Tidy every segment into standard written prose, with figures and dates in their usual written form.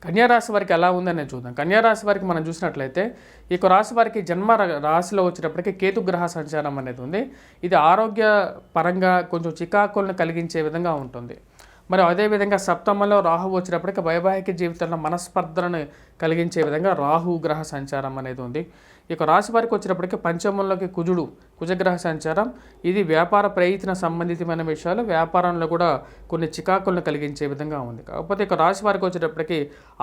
కన్యారాశి వారికి ఎలా ఉందని చూద్దాం. కన్యారాశి వారికి మనం చూసినట్లయితే ఈ రాశి వారికి జన్మ రాశిలో వచ్చేటప్పటికి కేతు గ్రహ సంచారం అనేది ఉంది. ఇది ఆరోగ్య పరంగా కొంచెం చికాకులను కలిగించే విధంగా ఉంటుంది. మరి అదేవిధంగా సప్తమంలో రాహు వచ్చినప్పటికీ వైవాహిక జీవితంలో మనస్పర్ధలను కలిగించే విధంగా రాహు గ్రహ సంచారం అనేది ఉంది. ఈ రాశి వారికి వచ్చినప్పటికీ పంచమంలోకి కుజగ్రహ సంచారం, ఇది వ్యాపార ప్రయత్న సంబంధితమైన విషయాలు, వ్యాపారంలో కూడా కొన్ని చికాకులను కలిగించే విధంగా ఉంది. కాకపోతే రాశి వారికి వచ్చేటప్పటికి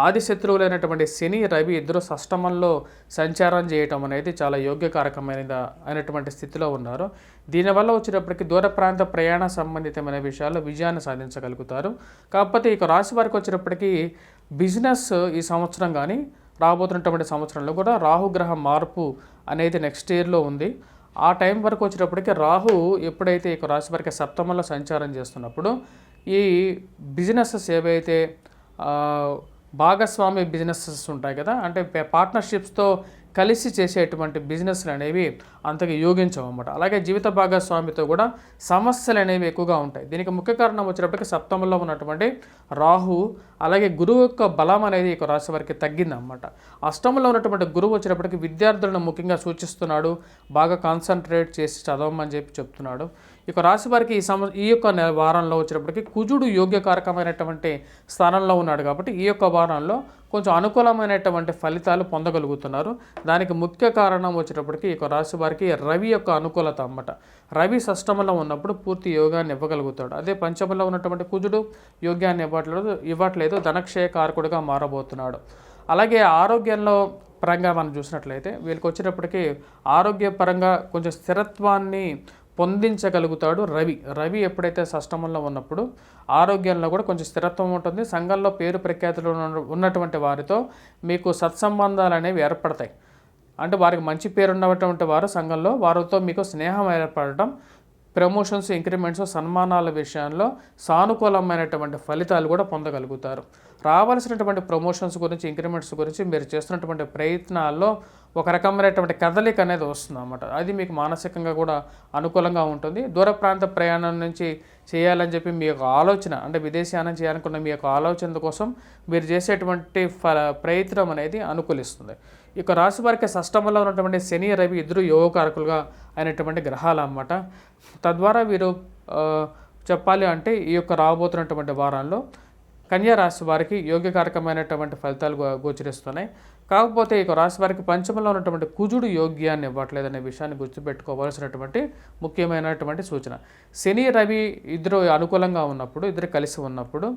ఆది శత్రువులైనటువంటి శని రవి ఇద్దరు షష్టమంలో సంచారం చేయటం అనేది చాలా అయినటువంటి స్థితిలో ఉన్నారు. దీనివల్ల వచ్చేటప్పటికి దూర ప్రాంత ప్రయాణ సంబంధితమైన విషయాల్లో విజయాన్ని సాధించగలుగుతారు. కాకపోతే రాశి వారికి వచ్చేటప్పటికి బిజినెస్ ఈ సంవత్సరం కానీ రాబోతున్నటువంటి సంవత్సరంలో కూడా రాహుగ్రహ మార్పు అనేది నెక్స్ట్ ఇయర్లో ఉంది. ఆ టైం వరకు వచ్చేటప్పటికి రాహు ఎప్పుడైతే రాశి వారికి సప్తమంలో సంచారం చేస్తున్నప్పుడు ఈ బిజినెసెస్ ఏవైతే భాగస్వామి బిజినెసెస్ ఉంటాయి కదా, అంటే పార్ట్నర్షిప్స్తో కలిసి చేసేటువంటి బిజినెస్లు అనేవి అంతగా యోగించవు అన్నమాట. అలాగే జీవిత భాగస్వామితో కూడా సమస్యలు అనేవి ఎక్కువగా ఉంటాయి. దీనికి ముఖ్య కారణం వచ్చేటప్పటికి సప్తమంలో ఉన్నటువంటి రాహు, అలాగే గురువు యొక్క బలం అనేది రాశి వారికి తగ్గిందన్నమాట. అష్టమంలో ఉన్నటువంటి గురువు వచ్చేటప్పటికి విద్యార్థులను ముఖ్యంగా సూచిస్తున్నాడు, బాగా కాన్సన్ట్రేట్ చేసి చదవమని చెప్తున్నాడు. రాశి వారికి ఈ యొక్క వారంలో వచ్చేటప్పటికి కుజుడు యోగ్యకారకమైనటువంటి స్థానంలో ఉన్నాడు కాబట్టి ఈ యొక్క వారంలో కొంచెం అనుకూలమైనటువంటి ఫలితాలు పొందగలుగుతున్నారు. దానికి ముఖ్య కారణం వచ్చేటప్పటికి రాశి వారికి రవి యొక్క అనుకూలత అన్నమాట. రవి షష్టమంలో ఉన్నప్పుడు పూర్తి యోగాన్ని ఇవ్వగలుగుతాడు. అదే పంచమంలో ఉన్నటువంటి కుజుడు యోగ్యాన్ని ఇవ్వట్లేదు, ధనక్షయ కారకుడిగా మారబోతున్నాడు. అలాగే ఆరోగ్యంలో పరంగా మనం చూసినట్లయితే వీళ్ళకి వచ్చేటప్పటికి ఆరోగ్యపరంగా కొంచెం స్థిరత్వాన్ని పొందించగలుగుతాడు రవి ఎప్పుడైతే షష్టమంలో ఉన్నప్పుడు ఆరోగ్యంలో కూడా కొంచెం స్థిరత్వం ఉంటుంది. సంఘంలో పేరు ప్రఖ్యాతులు ఉన్నటువంటి వారితో మీకు సత్సంబంధాలు అనేవి ఏర్పడతాయి. అంటే వారికి మంచి పేరున్నటువంటి వారు సంఘంలో వారితో మీకు స్నేహం ఏర్పడటం, ప్రమోషన్స్, ఇంక్రిమెంట్స్, సన్మానాల విషయంలో సానుకూలమైనటువంటి ఫలితాలు కూడా పొందగలుగుతారు. రావాల్సినటువంటి ప్రమోషన్స్ గురించి, ఇంక్రిమెంట్స్ గురించి మీరు చేస్తున్నటువంటి ప్రయత్నాల్లో ఒక రకమైనటువంటి కదలిక అనేది వస్తుంది అన్నమాట. అది మీకు మానసికంగా కూడా అనుకూలంగా ఉంటుంది. దూర ప్రాంత ప్రయాణం నుంచి చేయాలని చెప్పి మీ యొక్క ఆలోచన, అంటే విదేశీయానం చేయాలనుకున్న మీ యొక్క ఆలోచన కోసం మీరు చేసేటువంటి ప్రయత్నం అనేది అనుకూలిస్తుంది. రాశి వారికి షష్టమంలో ఉన్నటువంటి శని రవి ఇద్దరు యోగకారకులుగా అయినటువంటి గ్రహాలు అన్నమాట. తద్వారా వీరు చెప్పాలి అంటే ఈ రాబోతున్నటువంటి వారాల్లో కన్యా రాశి వారికి యోగ్యకారకమైనటువంటి ఫలితాలు గోచరిస్తున్నాయి. కాకపోతే రాశి వారికి పంచమంలో ఉన్నటువంటి కుజుడు యోగ్యాన్ని ఇవ్వట్లేదనే విషయాన్ని గుర్తుపెట్టుకోవాల్సినటువంటి ముఖ్యమైనటువంటి సూచన. శని రవి ఇద్దరు అనుకూలంగా ఉన్నప్పుడు, ఇద్దరు కలిసి ఉన్నప్పుడు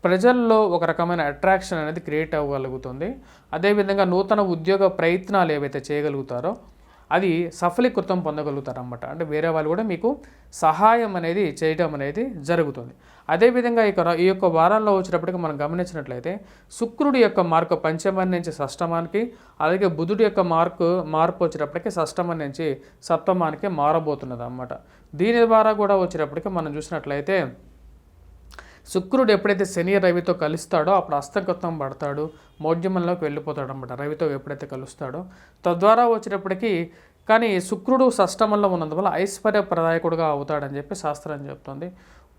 ప్రజల్లో ఒక రకమైన అట్రాక్షన్ అనేది క్రియేట్ అవ్వగలుగుతుంది. అదేవిధంగా నూతన ఉద్యోగ ప్రయత్నాలు ఏవైతే చేయగలుగుతారో అది సఫలీకృతం పొందగలుగుతారన్నమాట. అంటే వేరే వాళ్ళు కూడా మీకు సహాయం అనేది చేయడం అనేది జరుగుతుంది. అదేవిధంగా ఈ యొక్క వారాల్లో వచ్చేటప్పటికి మనం గమనించినట్లయితే శుక్రుడి యొక్క మార్పు పంచమం నుంచి షష్టమానికి, అలాగే బుధుడి యొక్క మార్పు వచ్చేటప్పటికి షష్టమం నుంచి సప్తమానికి మారబోతున్నది అన్నమాట. దీని ద్వారా కూడా వచ్చేటప్పటికి మనం చూసినట్లయితే శుక్రుడు ఎప్పుడైతే శని రవితో కలుస్తాడో అప్పుడు అస్తగతం పడతాడు, మౌఢ్యమంలోకి వెళ్ళిపోతాడు అన్నమాట. రవితో ఎప్పుడైతే కలుస్తాడో తద్వారా వచ్చేటప్పటికి, కానీ శుక్రుడు షష్టమంలో ఉన్నందువల్ల ఐశ్వర్యప్రదాయకుడుగా అవుతాడని చెప్పి శాస్త్రం చెప్తుంది.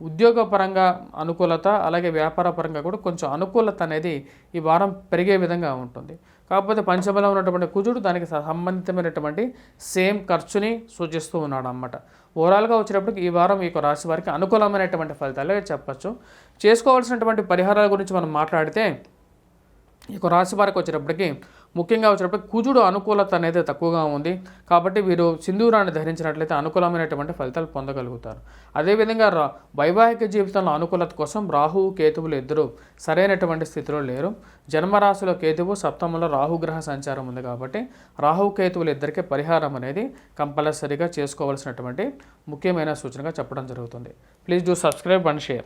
ఉద్యోగపరంగా అనుకూలత, అలాగే వ్యాపార పరంగా కూడా కొంచెం అనుకూలత అనేది ఈ వారం పెరిగే విధంగా ఉంటుంది. కాకపోతే పంచమంలో ఉన్నటువంటి కుజుడు దానికి సంబంధితమైనటువంటి సేమ్ ఖర్చుని సూచిస్తూ ఉన్నాడు అన్నమాట. ఓవరాల్గా వచ్చేటప్పటికి ఈ వారం ఈ రాశి వారికి అనుకూలమైనటువంటి ఫలితాలే చెప్పచ్చు. చేసుకోవాల్సినటువంటి పరిహారాల గురించి మనం మాట్లాడితే ఈ రాశి వారికి వచ్చేటప్పటికి ముఖ్యంగా వచ్చేటప్పటికి కుజుడు అనుకూలత అనేది తక్కువగా ఉంది కాబట్టి వీరు సింధూరాన్ని ధరించినట్లయితే అనుకూలమైనటువంటి ఫలితాలు పొందగలుగుతారు. అదేవిధంగా వైవాహిక జీవితంలో అనుకూలత కోసం రాహువు కేతువులు ఇద్దరు సరైనటువంటి స్థితిలో లేరు. జన్మరాశిలో కేతువు, సప్తమంలో రాహుగ్రహ సంచారం ఉంది కాబట్టి రాహు కేతువులు ఇద్దరికీ పరిహారం అనేది కంపల్సరీగా చేసుకోవాల్సినటువంటి ముఖ్యమైన సూచనగా చెప్పడం జరుగుతుంది. Please do subscribe and share.